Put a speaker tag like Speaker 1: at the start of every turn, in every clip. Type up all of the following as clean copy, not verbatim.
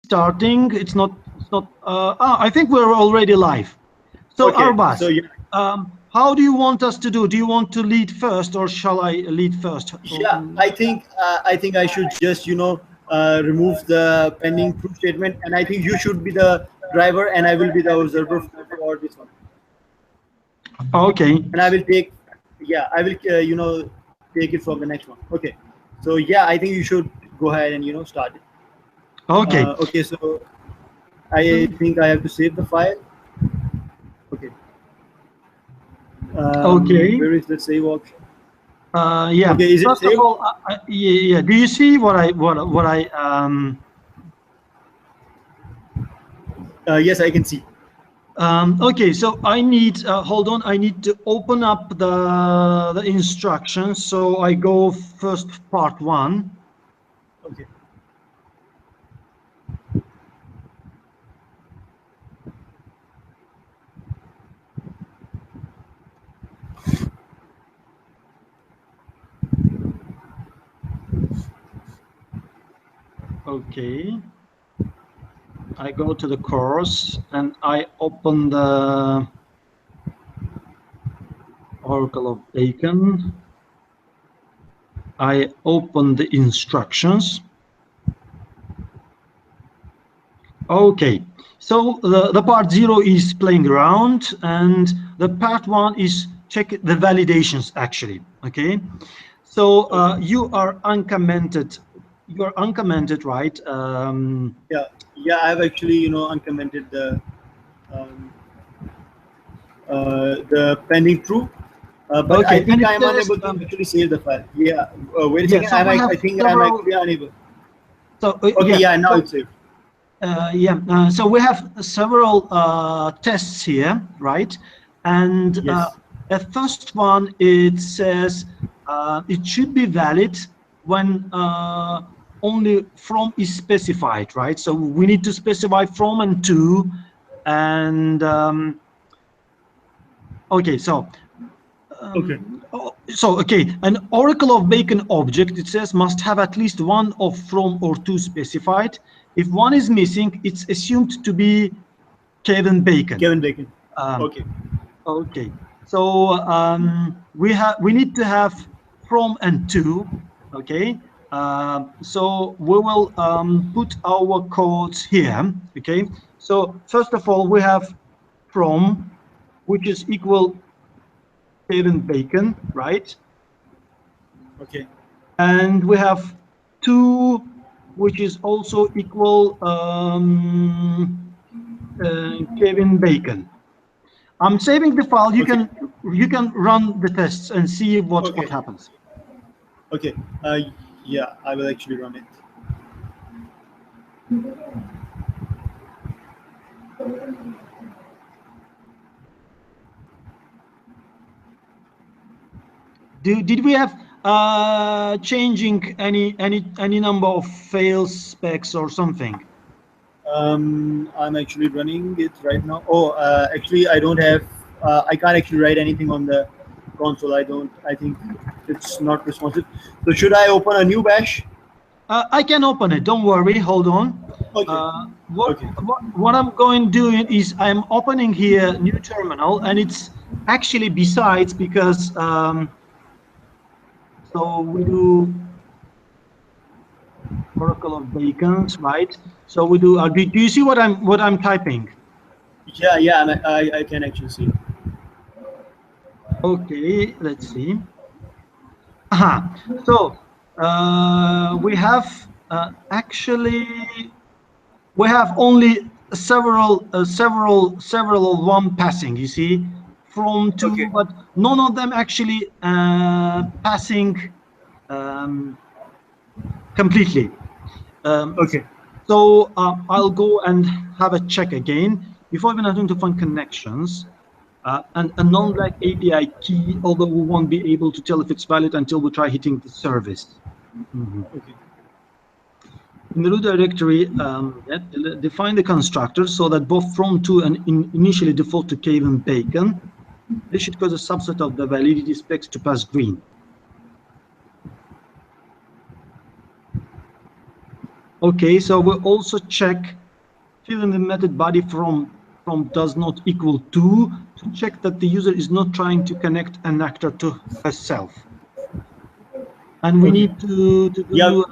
Speaker 1: starting. It's not. I think we're already live. So
Speaker 2: okay,
Speaker 1: Arbaz,
Speaker 2: so yeah.
Speaker 1: How do you want us to do? Do you want to lead first, or shall I lead first?
Speaker 2: Yeah, I think I should just remove the pending proof statement, and I think you should be the driver, and I will be the observer for this one.
Speaker 1: Okay.
Speaker 2: And I will take, yeah, I will take it from the next one. Okay, so yeah, I think you should go ahead and start it.
Speaker 1: Okay.
Speaker 2: Okay, so I think I have to save the file. Okay.
Speaker 1: Okay.
Speaker 2: Where is the save option?
Speaker 1: Yeah.
Speaker 2: Okay, is it
Speaker 1: First of
Speaker 2: saved?
Speaker 1: all, yeah. Do you see what I
Speaker 2: Yes, I can see.
Speaker 1: Okay, so I need, hold on, I need to open up the instructions. So I go first part 1.
Speaker 2: Okay.
Speaker 1: Okay. I go to the course and I open the Oracle of Bacon. I open the instructions. Okay, so the part 0 is playing around, and the part 1 is check the validations actually. Okay, so you are uncommented. You are uncommented, right?
Speaker 2: Yeah, I've actually uncommented um, the pending true, but
Speaker 1: Okay,
Speaker 2: I
Speaker 1: and
Speaker 2: think
Speaker 1: it
Speaker 2: I am
Speaker 1: says,
Speaker 2: unable to actually save the file. Yeah, wait a
Speaker 1: yeah.
Speaker 2: second.
Speaker 1: So we have
Speaker 2: I think I'm
Speaker 1: several.
Speaker 2: actually unable.
Speaker 1: So
Speaker 2: Okay,
Speaker 1: yeah.
Speaker 2: yeah, now
Speaker 1: So
Speaker 2: it's saved.
Speaker 1: so we have several tests here, right? And
Speaker 2: Yes.
Speaker 1: the first one, it says it should be valid when only from is specified, right? So we need to specify from and to, and okay, so
Speaker 2: Okay.
Speaker 1: okay, an Oracle of Bacon object, it says, must have at least one of from or to specified. If one is missing, it's assumed to be Kevin Bacon.
Speaker 2: Kevin Bacon. Okay.
Speaker 1: Okay, so we need to have from and to. Okay, so we will put our codes here. Okay, so first of all, we have from, which is equal Kevin Bacon, right?
Speaker 2: Okay.
Speaker 1: And we have 2, which is also equal Kevin Bacon. I'm saving the file. You
Speaker 2: Okay.
Speaker 1: can run the tests and see what
Speaker 2: Okay.
Speaker 1: happens.
Speaker 2: Okay. Yeah, I will actually run it.
Speaker 1: Did we have changing any number of fail specs or something?
Speaker 2: I'm actually running it right now. Oh, actually, I don't have. I can't actually write anything on the console. I don't. I think it's not responsive. So should I open a new bash?
Speaker 1: I can open it. Don't worry. Hold on.
Speaker 2: Okay.
Speaker 1: What,
Speaker 2: Okay.
Speaker 1: what I'm going to do is I'm opening here new terminal, and it's actually besides because so we do Oracle of Bacons, right? So we do. Do you see what I'm typing?
Speaker 2: Yeah. Yeah. I can actually see.
Speaker 1: Okay, let's see. Aha. So we have actually we have only several one passing. You see, from two,
Speaker 2: Okay.
Speaker 1: but none of them actually passing completely.
Speaker 2: Okay.
Speaker 1: So I'll go and have a check again before even having to find connections. And a non-black API key, although we won't be able to tell if it's valid until we try hitting the service.
Speaker 2: Okay.
Speaker 1: In the root directory, define the constructor so that both from to and initially default to Kevin Bacon. This should cause a subset of the validity specs to pass green. Okay, so we'll also check fill in the method body from does not equal to check that the user is not trying to connect an actor to herself. And we
Speaker 2: Okay.
Speaker 1: need to do
Speaker 2: Yeah.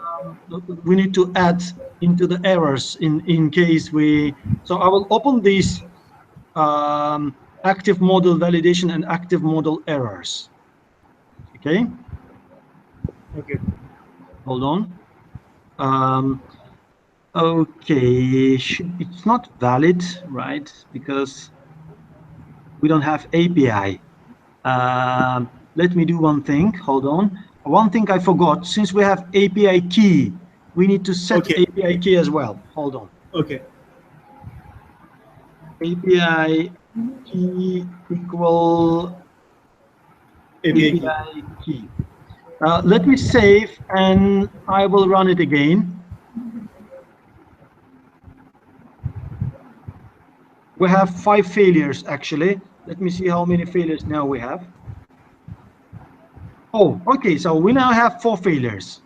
Speaker 1: we need to add into the errors in case we. So I will open this active model validation and active model errors. Okay,
Speaker 2: Okay.
Speaker 1: hold on. Okay, it's not valid, right? Because we don't have API. Let me do one thing. Hold on. One thing I forgot. Since we have API key, we need to set
Speaker 2: Okay.
Speaker 1: API key as well. Hold on.
Speaker 2: Okay.
Speaker 1: API key equal
Speaker 2: API key.
Speaker 1: API key. Let me save and I will run it again. We have 5 failures actually. Let me see how many failures now we have. Oh, okay. So we now have 4 failures.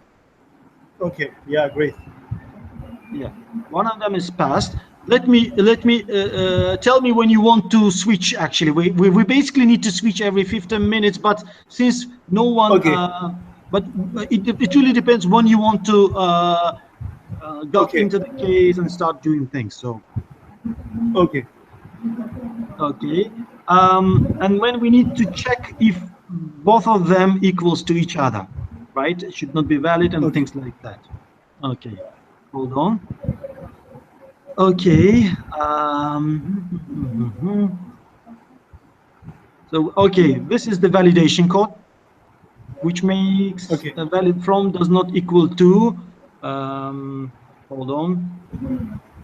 Speaker 2: Okay. Yeah. Great.
Speaker 1: Yeah, one of them is passed. Let me tell me when you want to switch. Actually, we basically need to switch every 15 minutes, but since no one,
Speaker 2: Okay.
Speaker 1: but it really depends when you want to got
Speaker 2: Okay.
Speaker 1: into the case and start doing things. So
Speaker 2: Okay.
Speaker 1: okay, and when we need to check if both of them equals to each other, right? It should not be valid and
Speaker 2: Okay.
Speaker 1: things like that. Okay, hold on. Okay. So, okay, this is the validation code, which makes
Speaker 2: Okay.
Speaker 1: a valid from does not equal to. Um, hold on.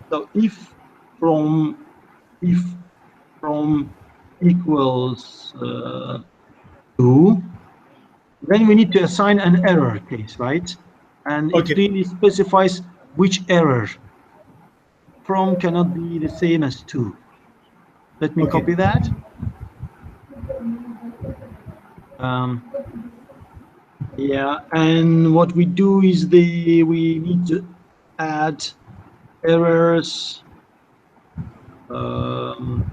Speaker 1: So, from if from equals to, then we need to assign an error case, right? And it
Speaker 2: Okay.
Speaker 1: really specifies which error. From cannot be the same as to. Let me
Speaker 2: Okay.
Speaker 1: copy that. Um, yeah, and what we do is we need to add errors. Um,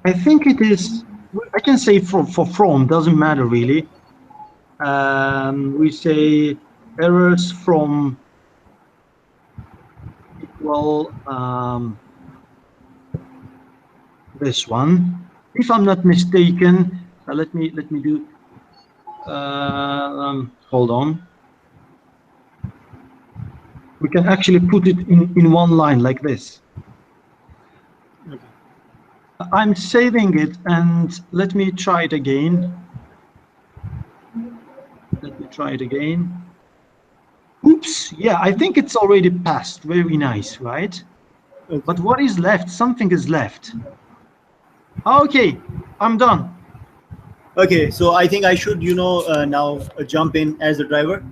Speaker 1: I think it is. I can say from doesn't matter really. We say errors from equal this one. If I'm not mistaken, let me do. Hold on. We can actually put it in one line like this.
Speaker 2: Okay.
Speaker 1: I'm saving it and let me try it again. Let me try it again. Oops, yeah, I think it's already passed. Very nice, right?
Speaker 2: Okay.
Speaker 1: But what is left? Something is left. Okay, I'm done.
Speaker 2: Okay. So I think I should, now jump in as a driver.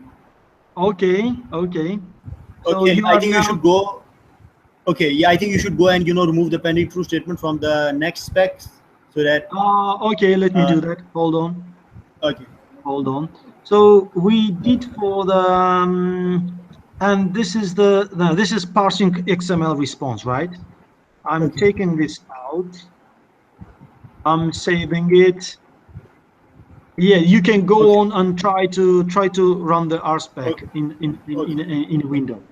Speaker 1: Okay, okay. So
Speaker 2: Okay.
Speaker 1: you
Speaker 2: I
Speaker 1: are
Speaker 2: think you
Speaker 1: now.
Speaker 2: should go. Okay. Yeah. I think you should go and remove the pending true statement from the next specs so that.
Speaker 1: Okay, let me
Speaker 2: Uh,
Speaker 1: do that. Hold on,
Speaker 2: okay.
Speaker 1: hold on. So we did for the and this is the no, this is parsing XML response, right? I'm
Speaker 2: Okay.
Speaker 1: taking this out. I'm saving it. Yeah, you can go
Speaker 2: Okay.
Speaker 1: on and try to run the RSpec
Speaker 2: Okay. Okay.
Speaker 1: in window.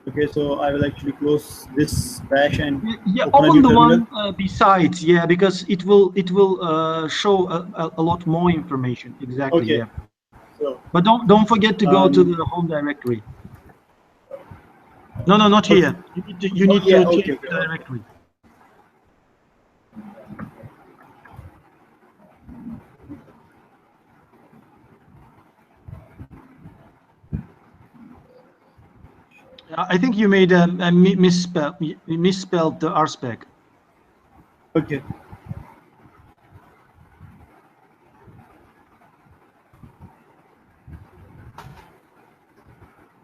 Speaker 2: Okay. So I will actually close this bash and
Speaker 1: Yeah,
Speaker 2: open a
Speaker 1: open
Speaker 2: new
Speaker 1: the
Speaker 2: terminal.
Speaker 1: one besides, yeah, because it will show a lot more information. Exactly,
Speaker 2: Okay.
Speaker 1: yeah.
Speaker 2: So.
Speaker 1: But don't forget to go to
Speaker 2: Um.
Speaker 1: the home directory. No, no, not
Speaker 2: Okay.
Speaker 1: here. You
Speaker 2: Oh
Speaker 1: need
Speaker 2: yeah.
Speaker 1: to
Speaker 2: Okay.
Speaker 1: change
Speaker 2: Okay.
Speaker 1: the
Speaker 2: Okay.
Speaker 1: directory. I think you made a misspell. You misspelled the RSpec.
Speaker 2: Okay.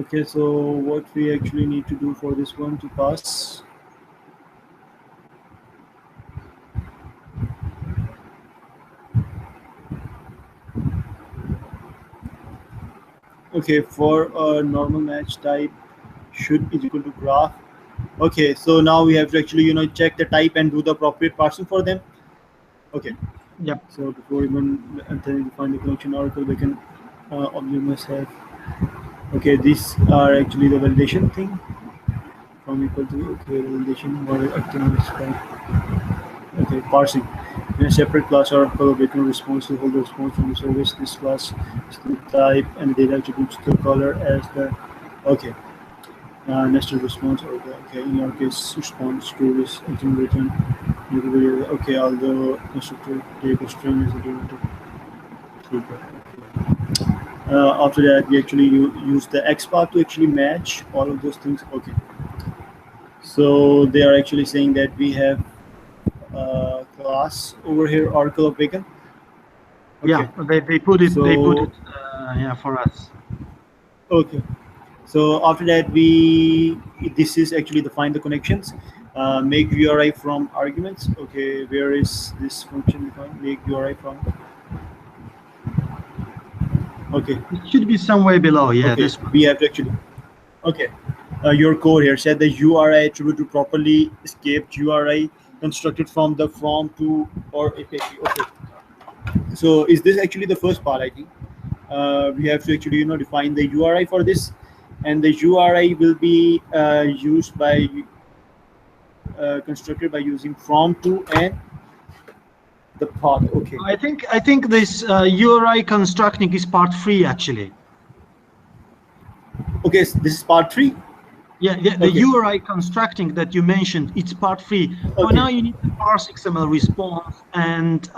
Speaker 2: Okay, so what we actually need to do for this one to pass? Okay, for a normal match type should is equal to graph. Okay, so now we have to actually check the type and do the appropriate parsing for them. Okay,
Speaker 1: Yep.
Speaker 2: so before even entering define the connection oracle, we can you must have. Okay, these are actually the validation thing from equal to okay validation or acting okay parsing. In a separate class oracle, we can response to hold the response from the service. This class is the type and data attributes the color as the okay. Nested response or the okay in your case response to this engine return okay although constructor take a string as a derivative. After that we actually use the XPath to actually match all of those things. Okay, so they are actually saying that we have a class over here oracle of bacon. Okay,
Speaker 1: Yeah, they put it
Speaker 2: so
Speaker 1: yeah, for us.
Speaker 2: okay, so after that we this is actually the find the connections. Make URI from arguments. Okay, where is this function defined? Make URI from. Okay,
Speaker 1: It should be somewhere below. Yeah,
Speaker 2: okay,
Speaker 1: this one.
Speaker 2: we have to actually. Okay, your code here said the URI attribute to properly escaped URI constructed from the from to or API. Okay, so is this actually the first part? I think we have to actually define the URI for this, and the URI will be used by constructed by using from to and the path. Okay.
Speaker 1: I think this URI constructing is part 3 actually.
Speaker 2: Okay, so this is part 3.
Speaker 1: Yeah, the
Speaker 2: Okay.
Speaker 1: URI constructing that you mentioned, it's part 3. For
Speaker 2: Okay.
Speaker 1: now, you need to parse XML response and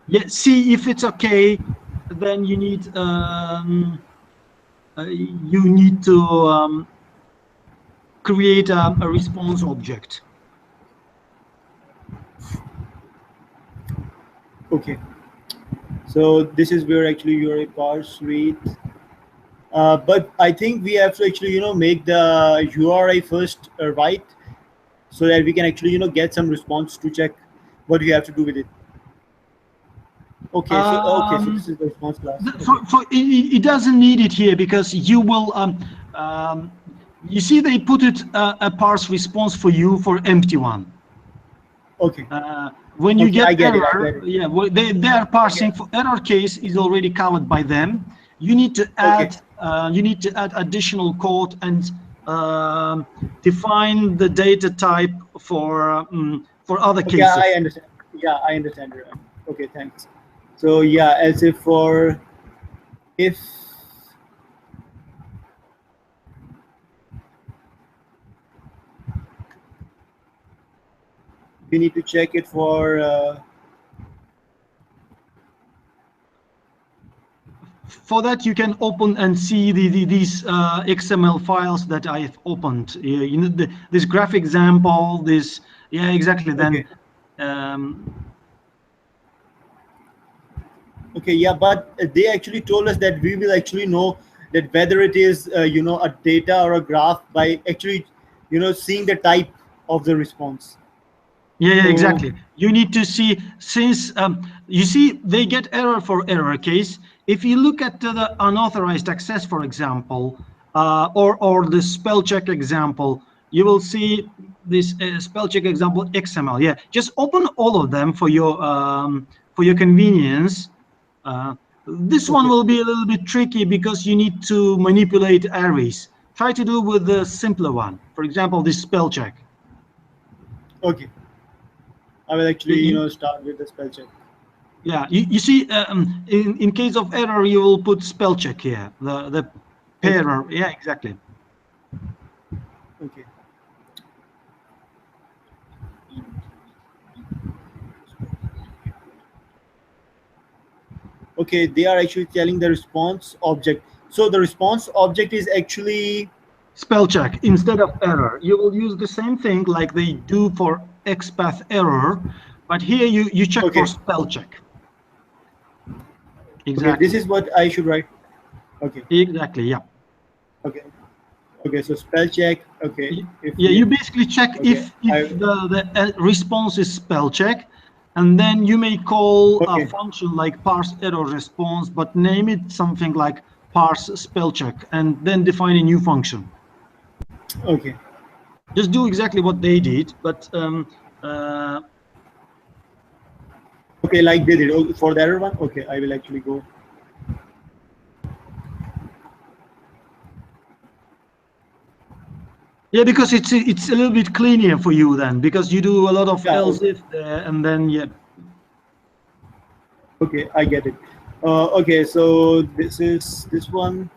Speaker 1: yeah, see if it's okay. Then you need to create a response object.
Speaker 2: Okay. So this is where actually your parse with. But I think we have to actually make the URI first right, so that we can actually get some response to check what you have to do with it. Okay, so this is the response class. Okay.
Speaker 1: It doesn't need it here because you will you see they put it a parse response for you for empty one.
Speaker 2: Okay.
Speaker 1: When you
Speaker 2: Okay, I
Speaker 1: get
Speaker 2: get it. I
Speaker 1: error,
Speaker 2: get it.
Speaker 1: yeah, they are parsing
Speaker 2: Okay.
Speaker 1: for error case is already covered by them. You need to
Speaker 2: Okay.
Speaker 1: add additional code and define the data type for other
Speaker 2: Okay,
Speaker 1: cases.
Speaker 2: I understand. Yeah, I understand. Okay, thanks. So yeah, as if for if we need to check it for
Speaker 1: For that, you can open and see these XML files that I've opened. You know, this graph example, this, yeah, exactly. Then,
Speaker 2: okay, okay, yeah, but they actually told us that we will actually know that whether it is a data or a graph by actually seeing the type of the response.
Speaker 1: yeah,
Speaker 2: So
Speaker 1: exactly. You need to see, since you see they get error for error case. If you look at the unauthorized access, for example, or the spell check example, you will see this spell check example XML. Yeah, just open all of them for your convenience. Uh, this one
Speaker 2: okay,
Speaker 1: will be a little bit tricky because you need to manipulate arrays. Try to do with the simpler one. For example, this spell check.
Speaker 2: okay, I will actually start with the spell check.
Speaker 1: Yeah, you see, in case of error, you will put spell check here, the
Speaker 2: Okay,
Speaker 1: pairer. Yeah, exactly.
Speaker 2: okay, okay. They are actually telling the response object. So the response object is actually
Speaker 1: Spell check instead of error. You will use the same thing like they do for XPath error, but here you check for
Speaker 2: okay.
Speaker 1: spell check.
Speaker 2: Okay, this
Speaker 1: Exactly.
Speaker 2: is what I should write. Okay,
Speaker 1: Exactly. Yeah.
Speaker 2: okay, okay. So spell check. Okay, if
Speaker 1: Yeah,
Speaker 2: we
Speaker 1: you basically check
Speaker 2: okay,
Speaker 1: if
Speaker 2: I
Speaker 1: the response is spell check, and then you may call a
Speaker 2: okay,
Speaker 1: function like parse error response, but name it something like parse spell check and then define a new function.
Speaker 2: Okay.
Speaker 1: Just do exactly what they did, but
Speaker 2: okay, like they did. Oh, for the error one, okay, I will actually go.
Speaker 1: yeah, because it's a little bit cleaner for you then, because you do a lot of
Speaker 2: Yeah.
Speaker 1: else
Speaker 2: Okay.
Speaker 1: if there, and then yeah.
Speaker 2: Okay, I get it. Okay, so this is this one.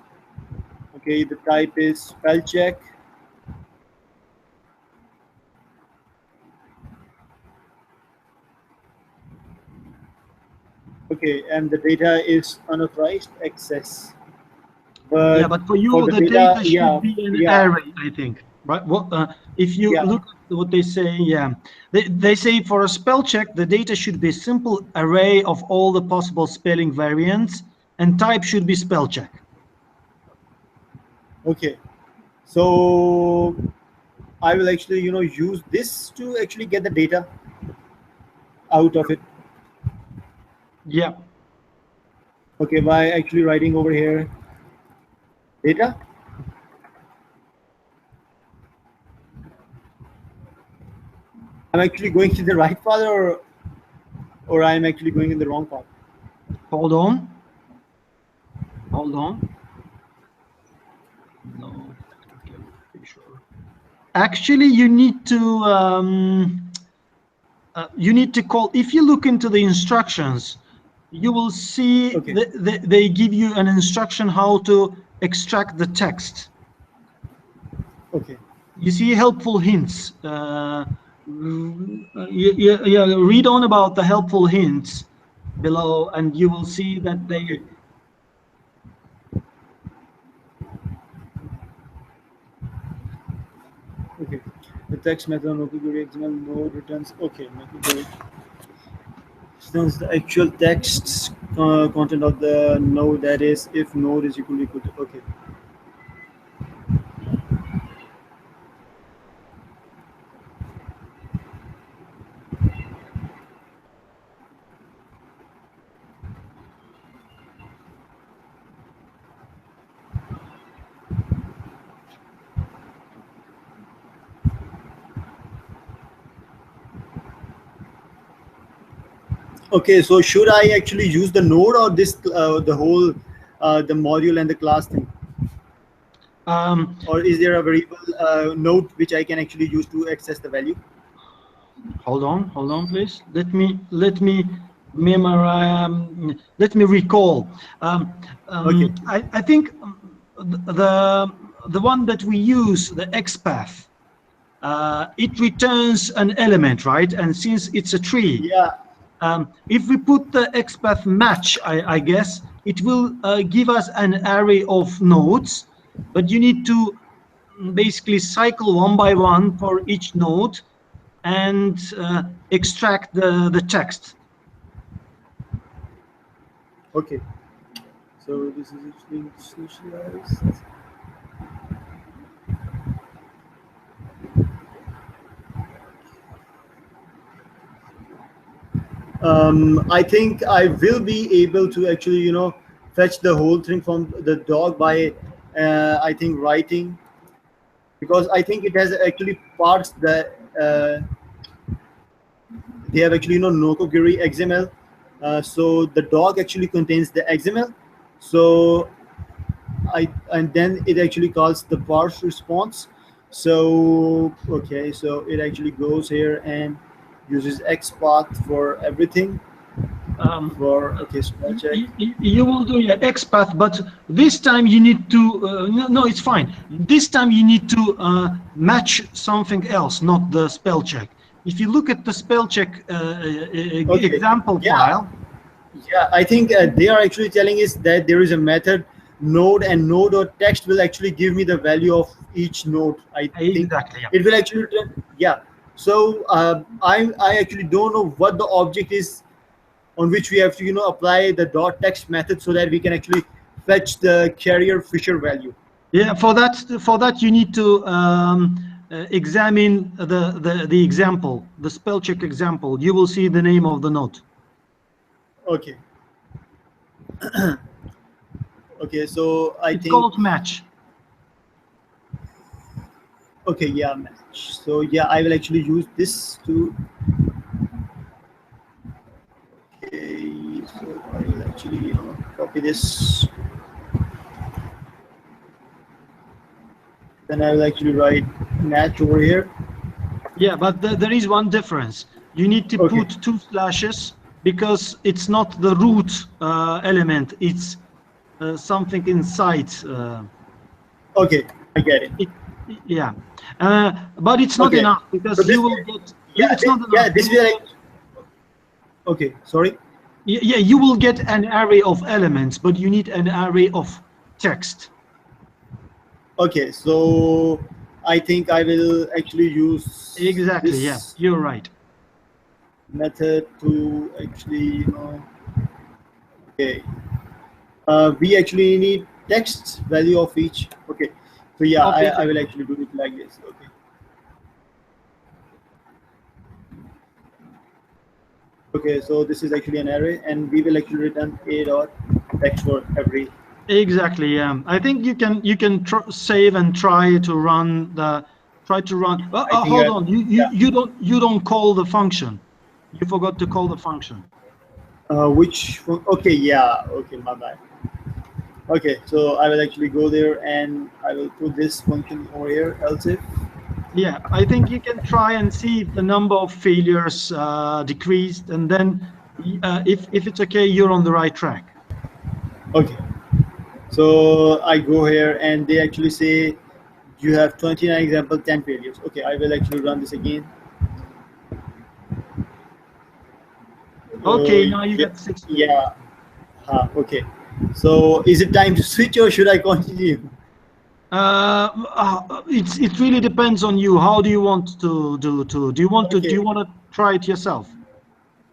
Speaker 2: Okay, the type is spell check. Okay, and the data is unauthorized access.
Speaker 1: Yeah,
Speaker 2: But
Speaker 1: but for
Speaker 2: for
Speaker 1: you,
Speaker 2: the
Speaker 1: the
Speaker 2: data,
Speaker 1: data
Speaker 2: yeah,
Speaker 1: should be an
Speaker 2: yeah,
Speaker 1: array, I think. Right? What if you
Speaker 2: yeah.
Speaker 1: look at what they say? Yeah, they say for a spell check, the data should be a simple array of all the possible spelling variants, and type should be spell check.
Speaker 2: Okay, so I will actually, use this to actually get the data out of it.
Speaker 1: Yeah.
Speaker 2: Okay, by actually writing over here data. I'm actually going to the right path, or I'm actually going in the wrong path.
Speaker 1: Hold on. Hold on. No. Okay. Pretty sure. Actually, you need to call. If you look into the instructions, you will see
Speaker 2: Okay,
Speaker 1: they give you an instruction how to extract the text.
Speaker 2: okay,
Speaker 1: You see helpful hints. Yeah, read on about the helpful hints below, and you will see that
Speaker 2: okay,
Speaker 1: they.
Speaker 2: okay. The text method on OpenQuery XML node returns. Okay, returns the actual text content of the node. That is, if node is equal to. Okay. Okay, so should I actually use the node or this the whole the module and the class thing,
Speaker 1: Um,
Speaker 2: or is there a variable node which I can actually use to access the value?
Speaker 1: hold on, please. Let me memorize. Let me recall.
Speaker 2: Okay,
Speaker 1: I think the one that we use, the XPath, it returns an element, right? And since it's a tree,
Speaker 2: yeah,
Speaker 1: if we put the XPath match, I guess it will give us an array of nodes, but you need to basically cycle one by one for each node and extract the text.
Speaker 2: okay. So this is actually initialized. I think I will be able to actually, fetch the whole thing from the dog by, I think, writing, because I think it has actually parts that they have actually, Nokogiri XML. So the dog actually contains the XML. So and then it actually calls the parse response. So okay, so it actually goes here and uses XPath for everything. For okay, spell check.
Speaker 1: You will do your XPath, but this time you need to, no, it's fine. This time you need to match something else, not the spell check. If you look at the spell check
Speaker 2: Okay,
Speaker 1: example
Speaker 2: yeah,
Speaker 1: file,
Speaker 2: yeah. I think they are actually telling us that there is a method node, and node or text will actually give me the value of each node. I think
Speaker 1: exactly, yeah.
Speaker 2: it will actually return. Yeah. So I actually don't know what the object is on which we have to apply the dot text method so that we can actually fetch the carrier Fisher value.
Speaker 1: Yeah, for that you need to examine the example, the spell check example. You will see the name of the node.
Speaker 2: Okay. Okay, so I
Speaker 1: It's
Speaker 2: think
Speaker 1: called match.
Speaker 2: okay, yeah, match. So yeah, I will actually use this to. Okay, so I will actually copy this. Then I will actually write match over here.
Speaker 1: Yeah, but there is one difference. You need to
Speaker 2: Okay,
Speaker 1: put two slashes because it's not the root element. It's something inside.
Speaker 2: okay, I get it.
Speaker 1: It, yeah, but it's not
Speaker 2: Okay,
Speaker 1: enough
Speaker 2: so
Speaker 1: because
Speaker 2: this,
Speaker 1: you will get.
Speaker 2: yeah,
Speaker 1: It's not enough.
Speaker 2: yeah,
Speaker 1: You
Speaker 2: this
Speaker 1: will
Speaker 2: will
Speaker 1: get.
Speaker 2: okay. Sorry.
Speaker 1: Yeah, you will get an array of elements, but you need an array of text.
Speaker 2: Okay, so I think I will actually use
Speaker 1: Exactly. Yeah,
Speaker 2: this
Speaker 1: you're right.
Speaker 2: method to actually, okay. We actually need text value of each. Okay, so yeah,
Speaker 1: Of each
Speaker 2: I will
Speaker 1: element.
Speaker 2: actually do it like this. Okay. Okay, so this is actually an array, and we will actually return a dot text for every.
Speaker 1: Exactly. Yeah. I think you can save and try to run the try to run.
Speaker 2: I think
Speaker 1: Hold
Speaker 2: I,
Speaker 1: on. You
Speaker 2: yeah.
Speaker 1: you don't call the function. You forgot to call the function.
Speaker 2: Which one? Okay, yeah. Okay, my bad. Okay, so I will actually go there and I will put this function over here. Else if.
Speaker 1: Yeah. I think you can try and see if the number of failures decreased, and then if it's okay, you're on the right track.
Speaker 2: Okay, so I go here and they actually say you have 29 example, 10 failures. Okay, I will actually run this again.
Speaker 1: Okay. Now you
Speaker 2: Yeah,
Speaker 1: get six failures.
Speaker 2: yeah. Okay. So is it time to switch or should I continue?
Speaker 1: It really depends on you. How do you want to do
Speaker 2: Okay.
Speaker 1: you want to try it yourself,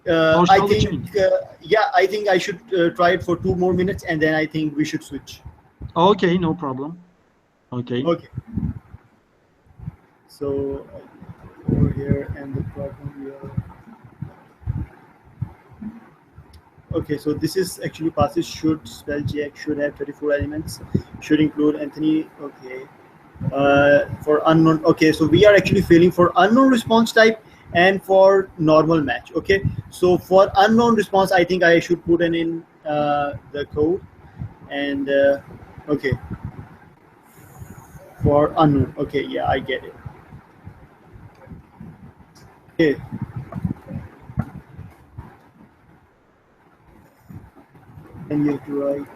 Speaker 1: or
Speaker 2: I
Speaker 1: shall we
Speaker 2: think,
Speaker 1: change?
Speaker 2: yeah, I think I should try it for 2 more minutes and then I think we should switch.
Speaker 1: Okay, no problem. Okay.
Speaker 2: Okay. So over here and the problem here. Okay, so this is actually passes should spell check should have 34 elements, should include Anthony. Okay. For unknown, okay, so we are actually failing for unknown response type and for normal match. Okay, so for unknown response I think I should put in the code and okay, for unknown, okay, yeah, I get it. Okay, then you have to write.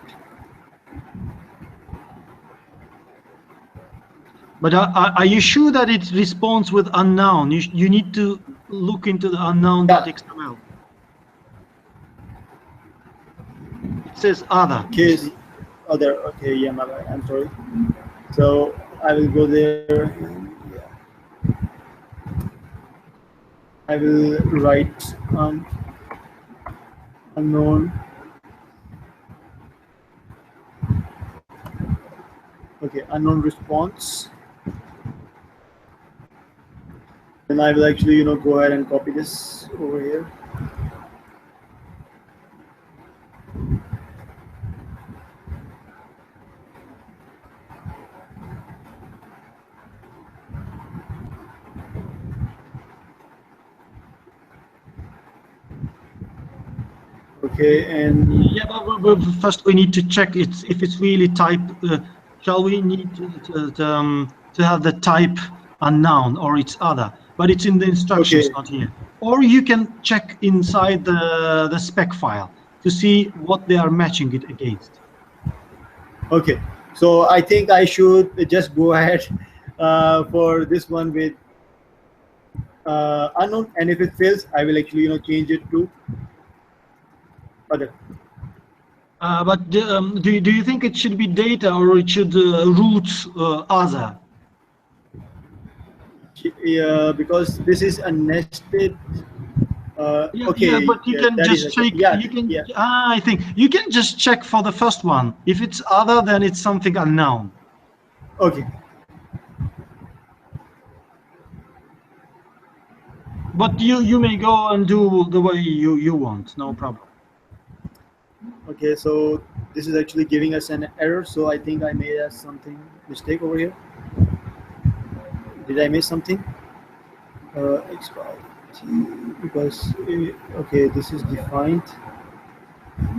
Speaker 1: But are you sure that it responds with unknown? You need to look into the
Speaker 2: Yeah,
Speaker 1: unknown.xml. It says other, you
Speaker 2: case
Speaker 1: see.
Speaker 2: other, okay, yeah, my bad, I'm sorry. So I will go there and, yeah, I will write unknown. Okay, unknown response. Then I will actually, go ahead and copy this over here. Okay, and
Speaker 1: Yeah, but first we need to check if it's really type. Shall we need to have the type unknown or it's other? But it's in the instructions,
Speaker 2: okay,
Speaker 1: not here. Or you can check inside the spec file to see what they are matching it against.
Speaker 2: okay. So I think I should just go ahead for this one with unknown, and if it fails, I will actually, change it to other.
Speaker 1: But do you think it should be data or it should root other?
Speaker 2: Because this is a nested.
Speaker 1: Yeah,
Speaker 2: Okay,
Speaker 1: but you
Speaker 2: yeah,
Speaker 1: can
Speaker 2: that is
Speaker 1: just
Speaker 2: okay.
Speaker 1: check.
Speaker 2: Yeah,
Speaker 1: You can.
Speaker 2: yeah.
Speaker 1: I think you can just check for the first one. If it's other, then it's something unknown.
Speaker 2: Okay,
Speaker 1: But you may go and do the way you want. No problem.
Speaker 2: okay. So this is actually giving us an error. So I think I made a something mistake over here. Did I miss something? Expired because okay, this is defined.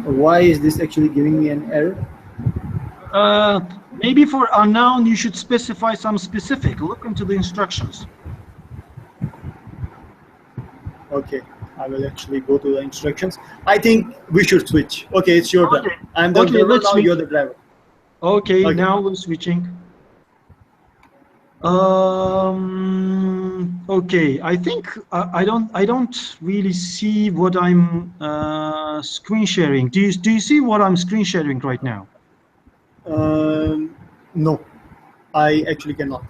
Speaker 2: Why is this actually giving me an error?
Speaker 1: Maybe for a noun you should specify some specific. Look into the instructions.
Speaker 2: Okay, I will actually go to the instructions. I think we should switch. Okay, it's your turn.
Speaker 1: Okay.
Speaker 2: I'm the
Speaker 1: Okay,
Speaker 2: observer
Speaker 1: let's
Speaker 2: now.
Speaker 1: switch.
Speaker 2: You're the driver.
Speaker 1: Okay,
Speaker 2: Okay.
Speaker 1: now we're switching. Okay, I think I don't really see what I'm screen sharing. Do you see what I'm screen sharing right now?
Speaker 2: No, I actually cannot.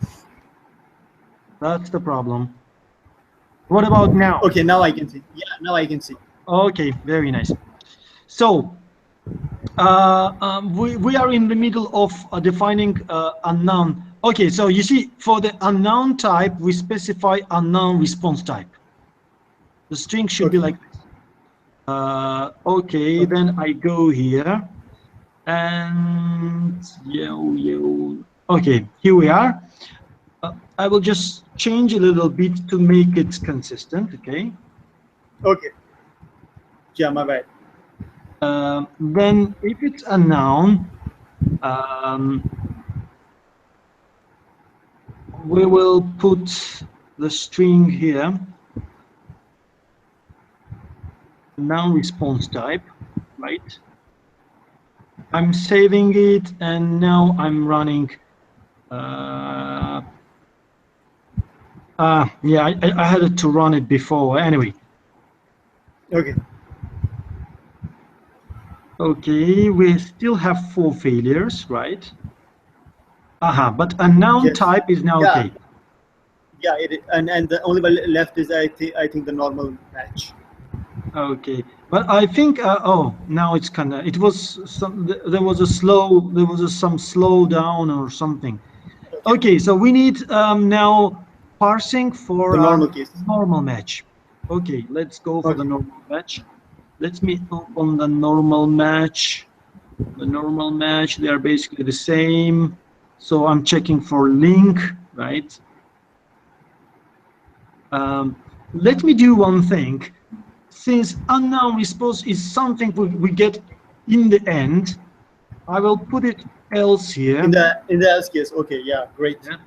Speaker 1: That's the problem. What about now?
Speaker 2: Okay, now I can see. Yeah, now I can see.
Speaker 1: Okay, very nice. So we are in the middle of defining a noun. Okay, so you see, for the unknown type, we specify unknown response type. The string should be
Speaker 2: Okay.
Speaker 1: like this. Okay,
Speaker 2: Okay.
Speaker 1: then I go here and okay, here we are. I will just change a little bit to make it consistent. Okay.
Speaker 2: Okay. Yeah, my bad.
Speaker 1: Then if it's a noun, um, we will put the string here, noun response type, right? I'm saving it, and now I'm running. Yeah, I had to run it before. Anyway,
Speaker 2: Okay.
Speaker 1: okay, we still have 4 failures, right? But a noun
Speaker 2: Yes.
Speaker 1: type is now
Speaker 2: Yeah.
Speaker 1: okay.
Speaker 2: Yeah. And the only one left is I think the normal match.
Speaker 1: Okay, but I think oh, now it's kind of, it was some, there was some slowdown or something.
Speaker 2: Okay.
Speaker 1: Okay, so we need now parsing
Speaker 2: The
Speaker 1: for
Speaker 2: normal case.
Speaker 1: normal match. Okay, let's go for the
Speaker 2: Okay.
Speaker 1: normal match. Let me open the normal match. The normal match, they are basically the same. So I'm checking for link, right? Let me do one thing. Since unknown response is something we get in the end, I will put it else here.
Speaker 2: In the else case. Okay. Yeah. Great.
Speaker 1: Yeah.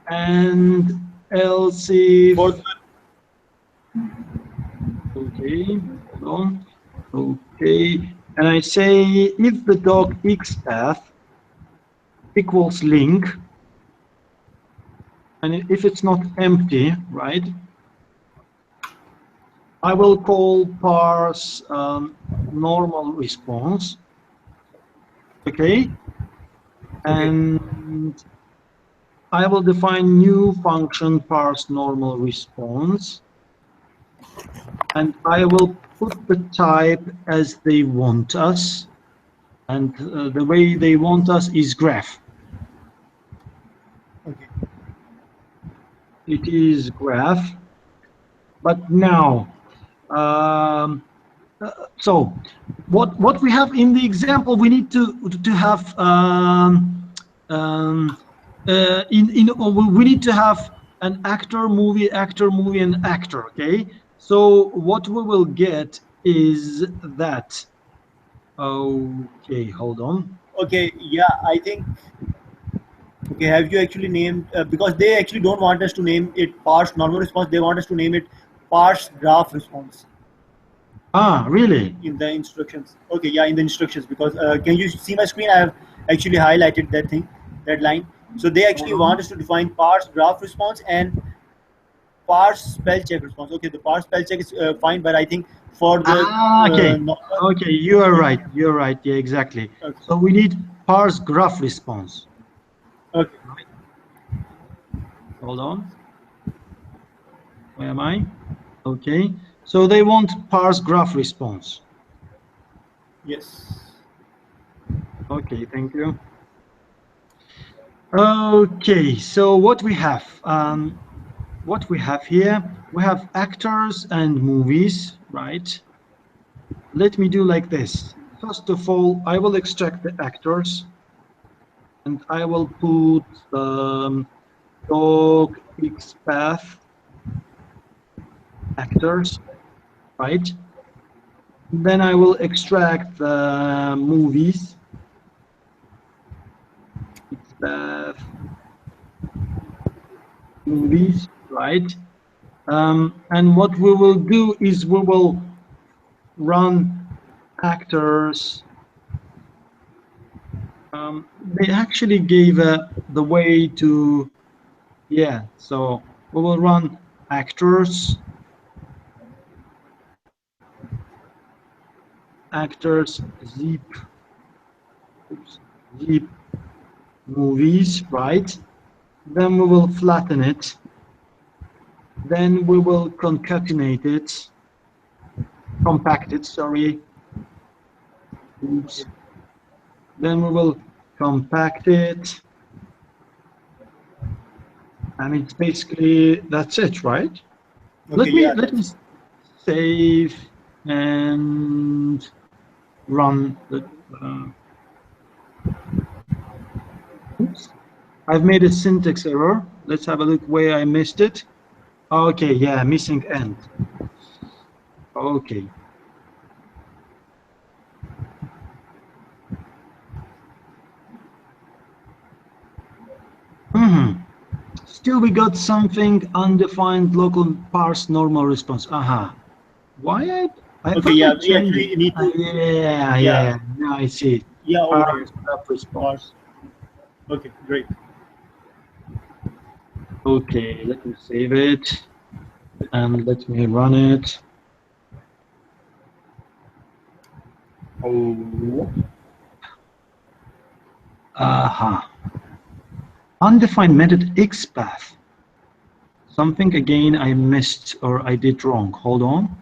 Speaker 1: And else if,
Speaker 2: For the,
Speaker 1: okay, hold on. Okay, and I say if the dog x path equals link, and if it's not empty, right, I will call parse normal response. Okay,
Speaker 2: okay.
Speaker 1: and I will define new function parse normal response, and I will put the type as they want us, and the way they want us is graph.
Speaker 2: Okay.
Speaker 1: It is graph, but now, so what we have in the example, we need to have we need to have an actor, movie, and actor. Okay, so what we will get is that. Okay, hold on.
Speaker 2: Okay. Yeah. I think. Okay. Have you actually named because they actually don't want us to name it parse normal response. They want us to name it parse graph response
Speaker 1: Really?
Speaker 2: in the instructions. Okay. Yeah. In the instructions because can you see my screen? I have actually highlighted that thing, that line. So they
Speaker 1: Hold
Speaker 2: actually want
Speaker 1: on.
Speaker 2: us to define parse graph response and parse spell check response. Okay, the parse spell check is fine, but I think for the
Speaker 1: Okay.
Speaker 2: normal,
Speaker 1: Okay, you are
Speaker 2: okay,
Speaker 1: right. You're right. Yeah, exactly.
Speaker 2: okay,
Speaker 1: So we need parse graph response.
Speaker 2: okay,
Speaker 1: Right. Hold on. Where am I? Okay. So they want parse graph response.
Speaker 2: yes,
Speaker 1: Okay, thank you. Okay, so what we have? What we have here, we have actors and movies, right? Let me do like this. first of all, I will extract the actors, and I will put dog XPath actors, right? Then I will extract the movies, XPath movies, right? And what we will do is we will run actors. They actually gave the way to, yeah, so we will run actors, zip, zip movies, right? Then we will flatten it. Then we will concatenate it, compact it, sorry. Oops. Then we will compact it. And it's basically, that's it, right?
Speaker 2: Okay,
Speaker 1: Let me save and run the, oops. I've made a syntax error. Let's have a look where I missed it. Okay, yeah, missing end. Okay. Still we got something undefined local parse normal response. Why I
Speaker 2: okay,
Speaker 1: thought
Speaker 2: yeah,
Speaker 1: I
Speaker 2: we
Speaker 1: changed
Speaker 2: actually need to.
Speaker 1: it. Yeah. Now I see it.
Speaker 2: Yeah, over here.
Speaker 1: Parse response.
Speaker 2: Okay, great.
Speaker 1: Okay, let me save it and let me run it. Oh. Undefined method XPath. Something again I missed or I did wrong. Hold on.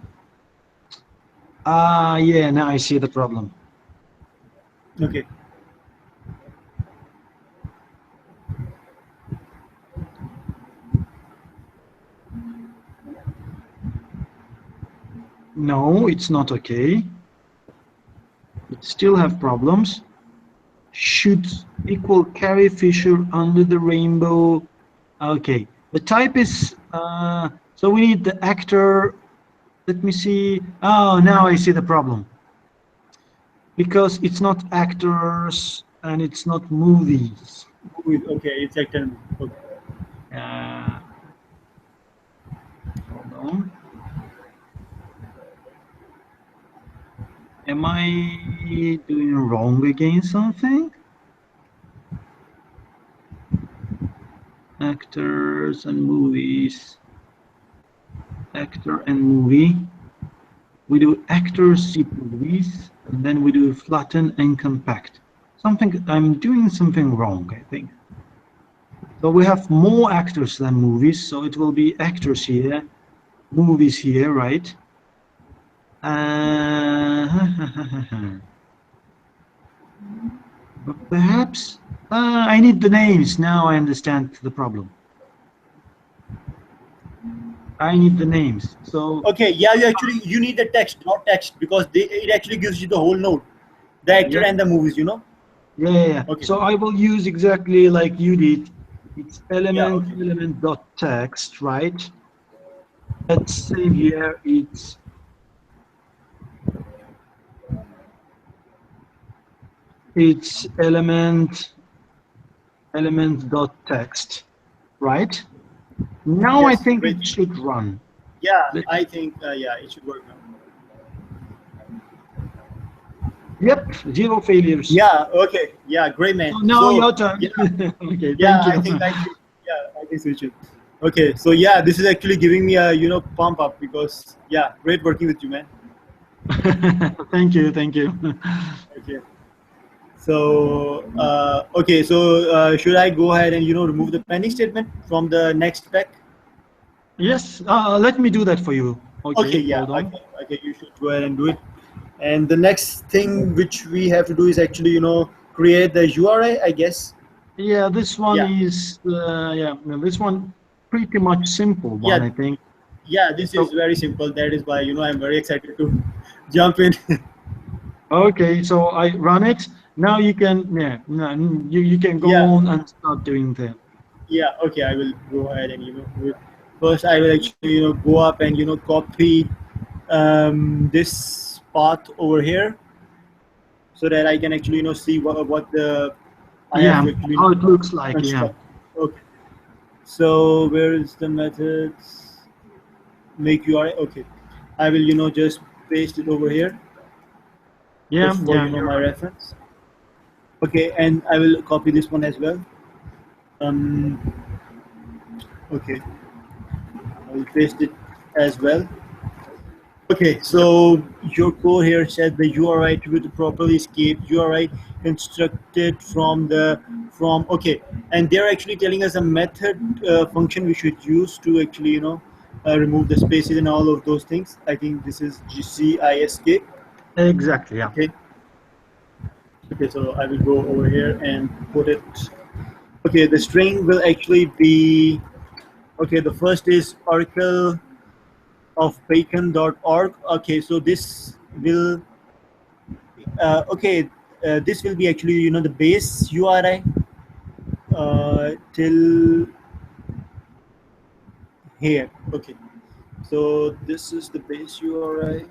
Speaker 1: Yeah, now I see the problem.
Speaker 2: Okay.
Speaker 1: No, it's not okay. It still have problems. Should equal Carrie Fisher under the rainbow. Okay, the type is, so we need the actor. Let me see. Oh, now I see the problem. Because it's not actors and it's not movies.
Speaker 2: Okay, it's actor. Okay.
Speaker 1: Hold on. Am I doing wrong again something? Actors and movies. Actor and movie. We do actors, zip movies, and then we do flatten and compact. I'm doing something wrong, I think. So we have more actors than movies, so it will be actors here, movies here, right? But perhaps I need the names. Now I understand the problem. I need the names. So
Speaker 2: Okay, yeah, you need the text, not text, because it actually gives you the whole node, the actor
Speaker 1: yeah,
Speaker 2: and the movies, you know.
Speaker 1: yeah.
Speaker 2: Okay.
Speaker 1: So I will use exactly like you did. It's
Speaker 2: Yeah. Okay.
Speaker 1: element dot text, right? Let's save here. It's element dot text, right? Now I
Speaker 2: Yes.
Speaker 1: think
Speaker 2: Great.
Speaker 1: it should run.
Speaker 2: Yeah,
Speaker 1: Let-
Speaker 2: I think yeah, it should work now.
Speaker 1: Yep, zero failures.
Speaker 2: Yeah. Okay. Yeah. Great, man.
Speaker 1: So now
Speaker 2: So
Speaker 1: your turn.
Speaker 2: yeah,
Speaker 1: Okay,
Speaker 2: yeah.
Speaker 1: thank you.
Speaker 2: I can switch it. Okay. So yeah, this is actually giving me a pump up because yeah, great working with you, man.
Speaker 1: Thank you, thank you.
Speaker 2: Okay. So okay. So should I go ahead and remove the pending statement from the next spec?
Speaker 1: Yes, let me do that for you.
Speaker 2: Okay.
Speaker 1: Okay,
Speaker 2: Yeah.
Speaker 1: hold on.
Speaker 2: Okay. You should go ahead and do it. And the next thing which we have to do is actually create the URI, I guess.
Speaker 1: Yeah, this one
Speaker 2: Yeah.
Speaker 1: is, this one pretty much simple one,
Speaker 2: Yeah.
Speaker 1: I think.
Speaker 2: Yeah. This is
Speaker 1: So,
Speaker 2: very simple. That is why I'm very excited to jump in.
Speaker 1: Okay, so I run it. Now you can, yeah, no, you can go
Speaker 2: Yeah,
Speaker 1: on and start doing the.
Speaker 2: yeah. Okay, I will go ahead and first I will actually go up and copy this path over here so that I can actually see what the I have
Speaker 1: Yeah,
Speaker 2: to actually
Speaker 1: how it looks like. Yeah,
Speaker 2: construct. Okay. So where is the methods? Make URI. Okay. I will just paste it over here
Speaker 1: yeah,
Speaker 2: just for
Speaker 1: yeah. You're
Speaker 2: my
Speaker 1: right.
Speaker 2: reference. Okay, and I will copy this one as well. Um. Okay. I will paste it as well. Okay,
Speaker 1: Yep.
Speaker 2: so your code here said the URI to properly escape URI constructed from okay, and they're actually telling us a method function we should use to actually remove the spaces and all of those things. I think this is GCISK.
Speaker 1: Exactly. Yeah.
Speaker 2: Okay, okay, so I will go over here and put it. Okay, the string will actually be okay. The first is oracle of bacon.org. Okay, so this will okay, this will be actually the base URI till here. Okay, so this is the base URI.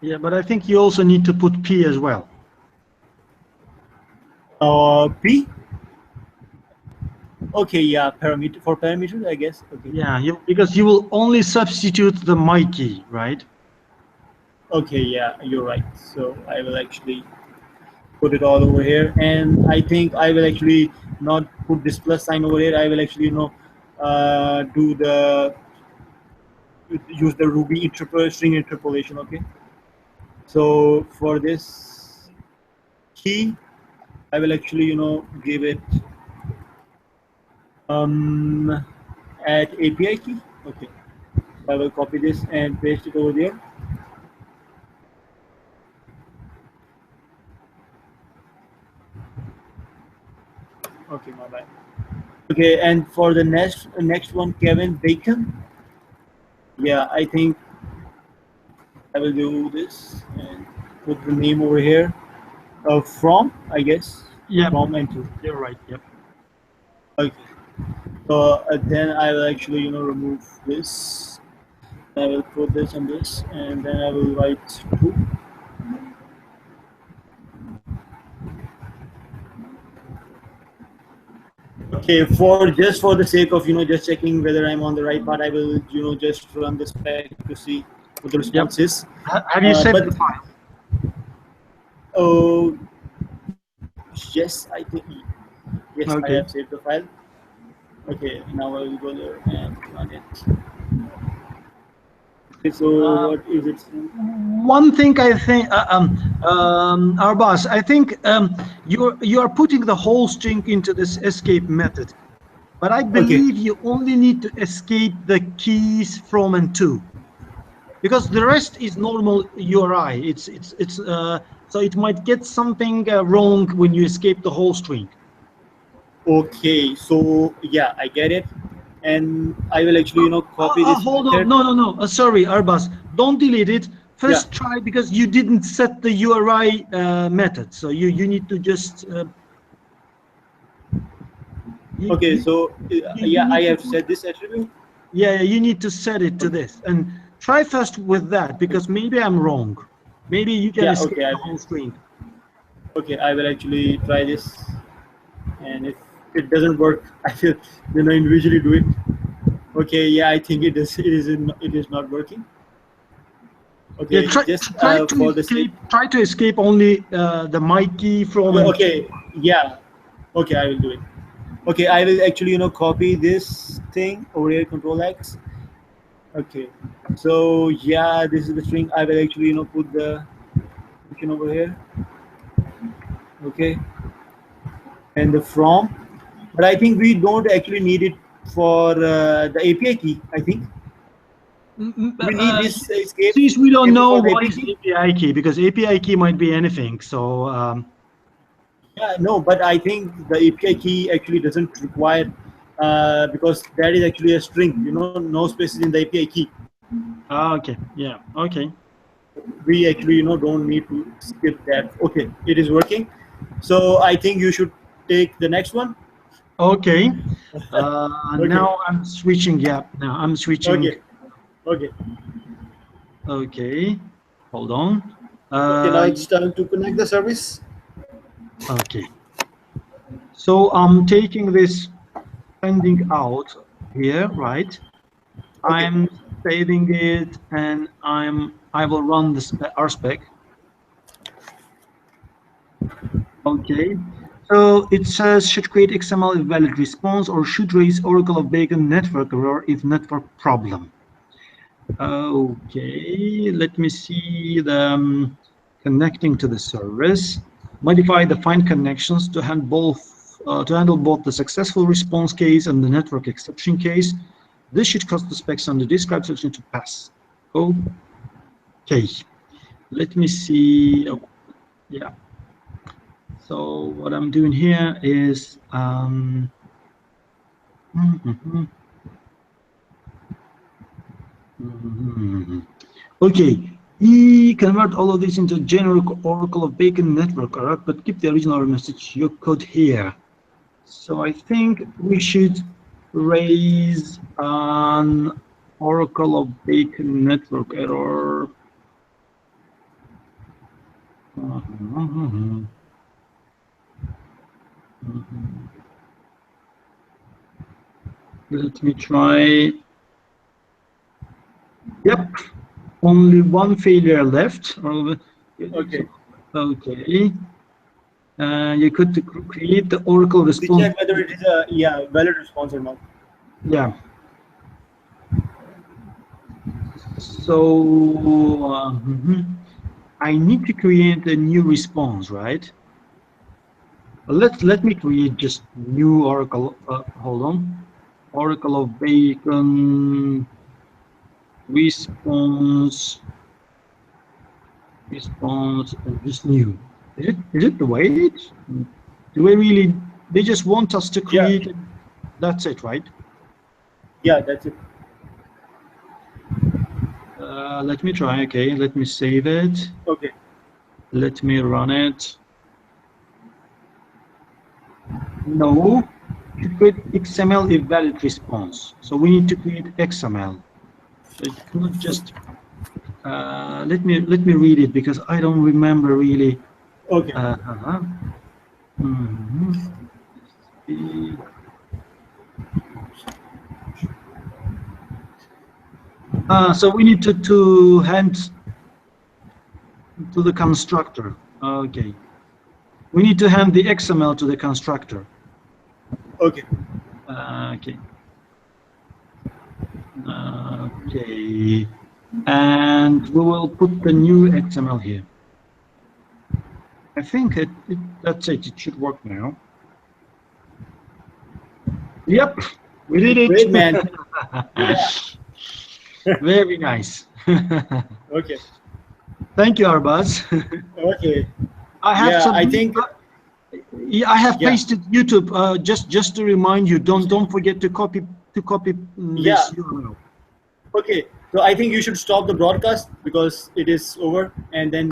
Speaker 1: Yeah, but I think you also need to put P as well.
Speaker 2: P. Okay, yeah, parameter for parameters, I guess. Okay,
Speaker 1: Yeah, because you will only substitute the my key, right?
Speaker 2: okay, yeah, you're right. So I will actually put it all over here, and I think I will actually not put this plus sign over here. I will actually do the use the Ruby string interpolation. Okay. So for this key, I will actually, give it um, at API key. Okay. So I will copy this and paste it over there. Okay, my bad. Okay, and for the next one, Kevin Bacon. Yeah, I think I will do this and put the name over here. From, I guess,
Speaker 1: Yep,
Speaker 2: from and to.
Speaker 1: you're right. Yep.
Speaker 2: Okay. So then I will actually, remove this. I will put this and this, and then I will write to. Okay, for the sake of just checking whether I'm on the right path, I will just run the spec to see what the response
Speaker 1: Yep.
Speaker 2: is.
Speaker 1: Have you saved
Speaker 2: But
Speaker 1: the file?
Speaker 2: oh yes, I think yes, I have
Speaker 1: Okay.
Speaker 2: saved the file. Okay, now I will go there and run it. Okay, so
Speaker 1: Uh,
Speaker 2: what is it?
Speaker 1: One thing I think, our boss, I think you are putting the whole string into this escape method, but I
Speaker 2: Okay,
Speaker 1: believe you only need to escape the keys from and to, because the rest is normal URI. It's so it might get something wrong when you escape the whole string.
Speaker 2: okay, so yeah, I get it, and I will actually copy this
Speaker 1: Hold on,
Speaker 2: method.
Speaker 1: no. Sorry, Arbas, don't delete it.
Speaker 2: Yeah.
Speaker 1: First try, because you didn't set the URI method, so you need to just you,
Speaker 2: Okay,
Speaker 1: you,
Speaker 2: so
Speaker 1: you
Speaker 2: yeah, I
Speaker 1: need to
Speaker 2: have
Speaker 1: put,
Speaker 2: set this attribute.
Speaker 1: yeah, you need to set it to
Speaker 2: Okay.
Speaker 1: this, and try first with that, because maybe I'm wrong. Maybe you can
Speaker 2: Yeah.
Speaker 1: escape
Speaker 2: Okay.
Speaker 1: the whole string.
Speaker 2: Okay. I will actually try this, and if it doesn't work, I will individually do it. Okay. Yeah. I think it is. It is. It is not working.
Speaker 1: Yeah,
Speaker 2: Okay. Just
Speaker 1: try to
Speaker 2: for the sake.
Speaker 1: escape. Try to escape only the my key from and to.
Speaker 2: Okay. Yeah. Okay. I will do it. Okay. I will actually copy this thing over here. Control X. Okay. So yeah, this is the string. I will actually put the function over here. Okay. And the from, but I think we don't actually need it for the API key. I think we need this
Speaker 1: Since we don't
Speaker 2: escape
Speaker 1: know
Speaker 2: for the
Speaker 1: what
Speaker 2: API
Speaker 1: is
Speaker 2: key.
Speaker 1: API key, because API key might be anything. So
Speaker 2: Yeah, no, but I think the API key actually doesn't require because that is actually a string. No spaces in the API key.
Speaker 1: okay, yeah, okay.
Speaker 2: we actually don't need to skip that. Okay, it is working. So I think you should take the next one.
Speaker 1: Okay.
Speaker 2: Okay,
Speaker 1: Now I'm switching. Yeah. Now I'm switching.
Speaker 2: okay, okay,
Speaker 1: Okay. Hold on.
Speaker 2: okay. Now
Speaker 1: Uh,
Speaker 2: it's time to connect the service.
Speaker 1: okay. So I'm taking this pending out here, right?
Speaker 2: Okay,
Speaker 1: I'm saving it, and I will run the RSpec. Okay. So it says should create XML if valid response or should raise Oracle of Bacon network error if network problem. Okay, let me see the connecting to the service. Modify the find connections to handle both the successful response case and the network exception case. This should cause the specs on the described solution to pass. Okay, let me see. Oh, yeah. So what I'm doing here is okay. We convert all of this into generic Oracle of Bacon network, correct? But keep the original message your code here. So I think we should raise an Oracle of Bacon network error. Let me try. Yep, only one failure left.
Speaker 2: okay.
Speaker 1: Okay. You could create the Oracle
Speaker 2: We
Speaker 1: response.
Speaker 2: check whether it is a valid response or not.
Speaker 1: Yeah. So I need to create a new response, right? Let me create just new Oracle. Hold on, Oracle of Bacon response just new. Is it the way it? Do we really? They just want us to
Speaker 2: Yeah,
Speaker 1: create. That's it, right?
Speaker 2: yeah, that's it.
Speaker 1: Let me try. Okay, let me save it.
Speaker 2: Okay,
Speaker 1: Let me run it. No, to create XML if valid response. So we need to create XML. So it's not just. Let me read it because I don't remember really.
Speaker 2: okay,
Speaker 1: Mhm. So we need to hand to the constructor. Okay. We need to hand the XML to the constructor.
Speaker 2: okay,
Speaker 1: Okay. Okay. And we will put the new XML here. I think that's it. It should work now. Yep, we did it.
Speaker 2: great man. Yeah.
Speaker 1: Very nice.
Speaker 2: Okay,
Speaker 1: Thank you, Arbaz.
Speaker 2: okay.
Speaker 1: I have
Speaker 2: Yeah,
Speaker 1: some.
Speaker 2: I think.
Speaker 1: Yeah, I have
Speaker 2: Yeah,
Speaker 1: pasted YouTube. Just to remind you, don't forget to copy
Speaker 2: yeah.
Speaker 1: this URL.
Speaker 2: Okay, so I think you should stop the broadcast because it is over, and then